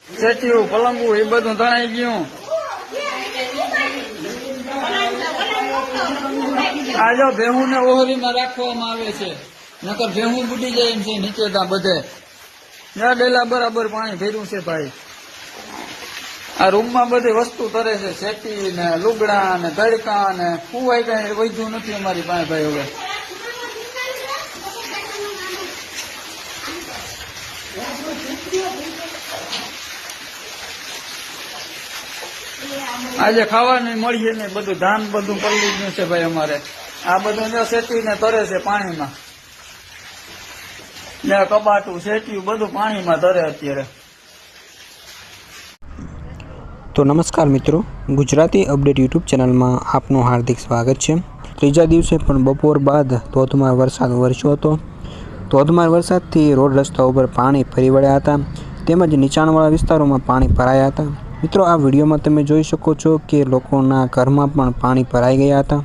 સેટિયું પલંગું એ બધું તણાઈ ગયું। આ જો ભેહું ને ઓહરીમાં રાખવામાં આવે છે, નકર ભેહું બુડી જાય એમ છે નીચે ત્યાં બધે। ડેલા બરાબર પાણી ભર્યું છે ભાઈ। આ રૂમમાં બધી વસ્તુ તરે છે, સેટી ને લુગડા ને તડકા ને કુવાય કઈ વધ્યું નથી અમારી પાસે ભાઈ। હવે આજે ખાવાનું મળીએ ને બધું ધાન બધું પલળી ગયું છે ભાઈ અમારે। આ બધું જો સેટી ને તરે છે પાણીમાં, ને કબાટું સેટિયું બધું પાણીમાં તરે અત્યારે। તો નમસ્કાર મિત્રો, ગુજરાતી અપડેટ યુટ્યુબ ચેનલમાં આપનું હાર્દિક સ્વાગત છે। ત્રીજા દિવસે પણ બપોર બાદ ધોધમાર વરસાદ વરસ્યો હતો। ધોધમાર વરસાદથી રોડ રસ્તા ઉપર પાણી ફરી વળ્યા હતા, તેમજ નીચાણવાળા વિસ્તારોમાં પાણી ભરાયા હતા। મિત્રો, આ વિડીયોમાં તમે જોઈ શકો છો કે લોકોના ઘરમાં પણ પાણી ભરાઈ ગયા હતા।